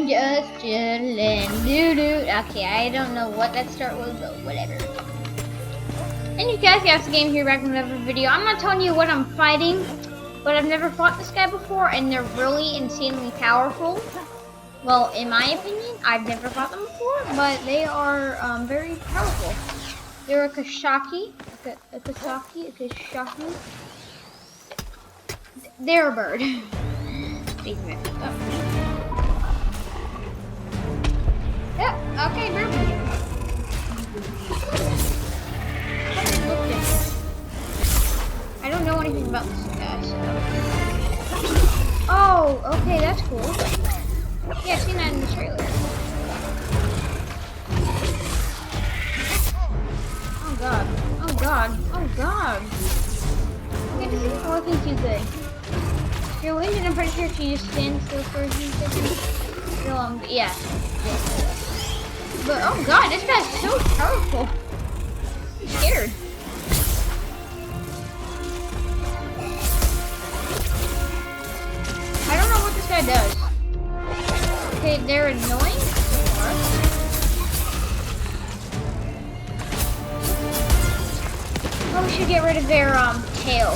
just chillin', doo-doo. Okay, I don't know what that start was, but whatever. And you guys got the game here back in another video. I'm not telling you what I'm fighting, but I've never fought this guy before, and they're really insanely powerful. Well, in my opinion, I've never fought them before, but they are very powerful. They're a Kashaki. A Kashaki. They're a bird. Yeah, okay, bird. I don't know anything about this guy, so. Oh, okay, that's cool. Yeah, I've seen that in the trailer. Oh god. Oh god. Oh god. Okay, this isn't looking too good. Your wind, I'm pretty sure she just stands still for a few seconds. So, yeah. But, oh god, this guy's so powerful. I'm scared. I don't know what this guy does. Okay, they're annoying. Oh, we should get rid of their tail.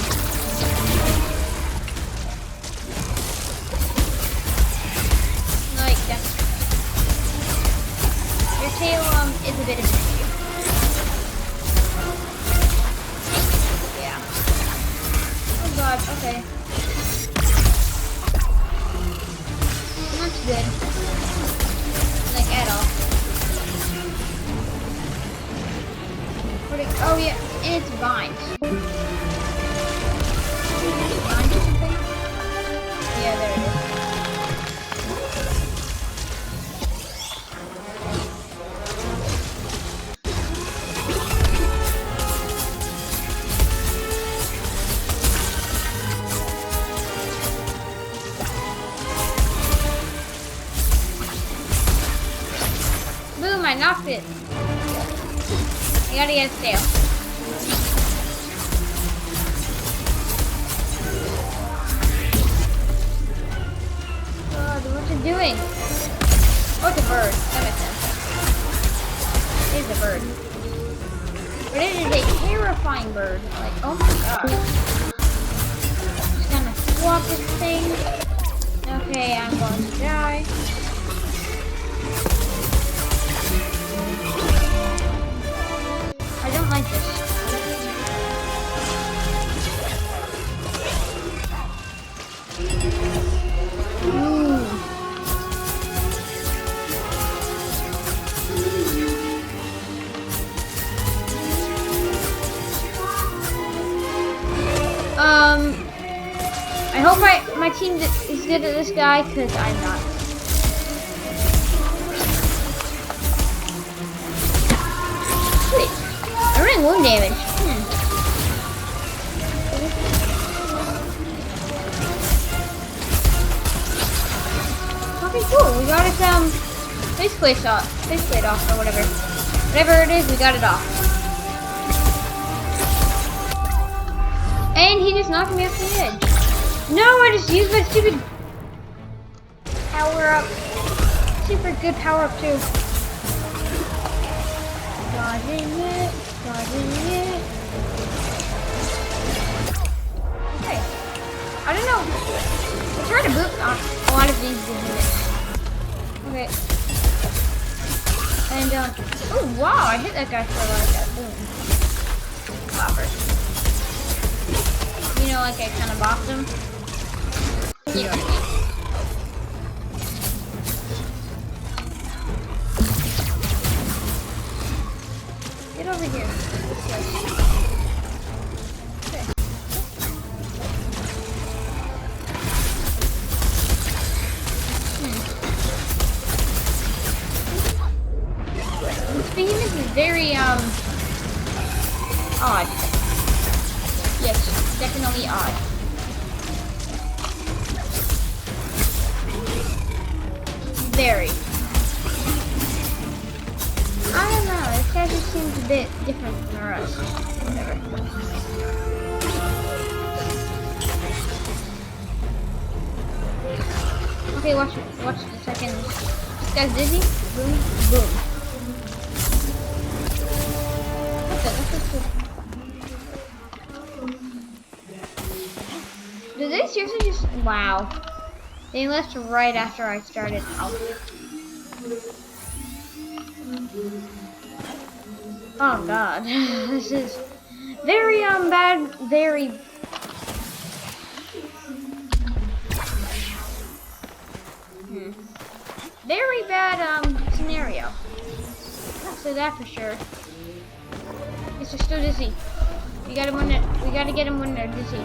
Like that. Their tail is a bit of an issue. Yeah. Oh god, okay. Not good. Like at all. Oh yeah, and it's vines. Vines or something? Yeah, there it is. Boom, I knocked it. I gotta get its tail. God, what's it doing? Oh, it's a bird. That makes sense. It is a bird. But it is a terrifying bird. Like, oh my god. Just gonna swap this thing. Okay, I'm going to die. I don't like this. I hope my team is good at this guy, because I'm not. Sweet. I'm running wound damage. Okay, cool. We got it, faceplate off, or whatever. Whatever it is, we got it off. And he just knocked me off the edge. No, I just used my stupid power up. Super good power up too. Dodging it. Okay. I don't know. I tried to boot on a lot of these units. Okay. And oh wow, I hit that guy for like that. Boom. Bopper. You know, like I kind of bopped him. You know what I mean. Get over here. Okay. This behemoth is very odd. Yes, definitely odd. Very. I don't know, this guy just seems a bit different from the rest. Whatever. Okay, watch the second. This guy's dizzy. Boom, boom. Did they seriously just? Wow. They left right after I started. Oh God, this is very bad. Very. Very bad scenario. I'll say that for sure. Mr. Still dizzy. We gotta win it. We gotta get him when they're dizzy.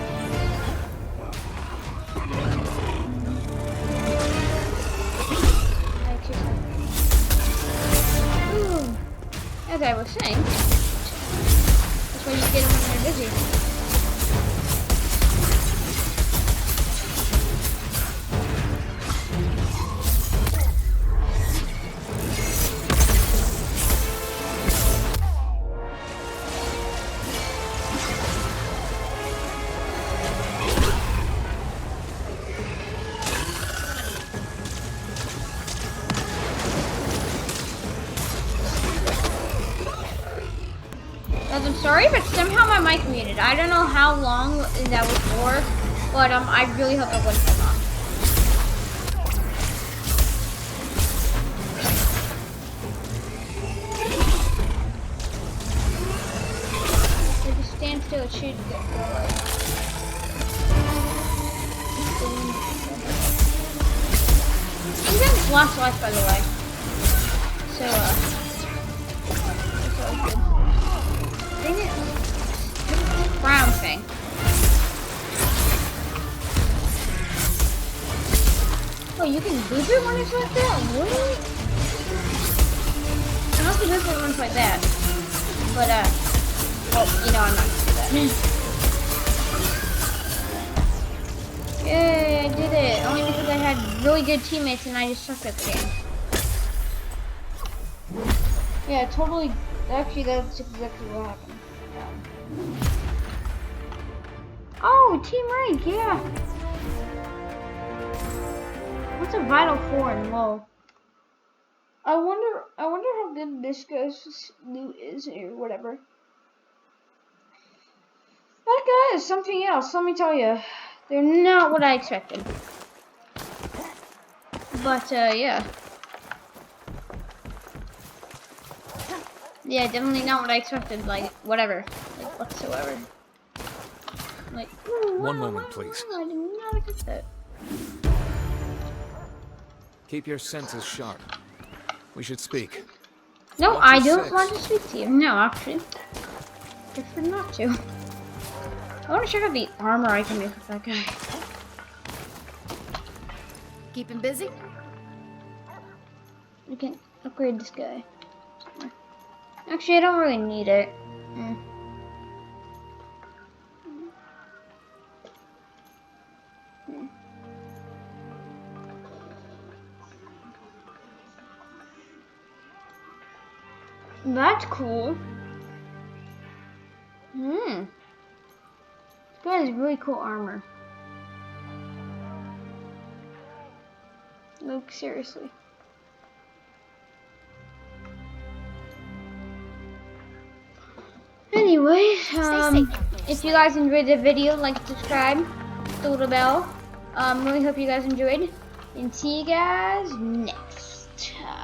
Ooh. As I was saying, that's why you get them when they're dizzy. I'm sorry, but somehow my mic muted. I don't know how long that was for, but I really hope it wouldn't come off. So just stand still, it should go away. He's in his last life, by the way. So, that's always good. Dang it. Brown thing. Oh, you can boop it when it's like that? What? I must be boop it when it's like that. But, well, you know I'm not gonna do that. Yay, I did it. Only because I had really good teammates and I just sucked at the game. Yeah, totally. Actually, that's exactly what happened. Oh, team rank, yeah. What's a vital 4 and low? I wonder how good this guy's loot is or whatever. That guy is something else. Let me tell you, they're not what I expected. But yeah. Yeah, definitely not what I expected, like, whatever. Like, whatsoever. Like, ooh, One moment, please. I did not expect that. Keep your senses sharp. We should speak. No, I don't 126. want to speak to you. No, actually. Prefer not to. I want to check out the armor I can make with that guy. Keep him busy? I can upgrade this guy. Actually, I don't really need it. That's cool. This guy has really cool armor. Like, seriously. Anyways, if you guys enjoyed the video, like, subscribe, hit the little bell. Really hope you guys enjoyed, and see you guys next time.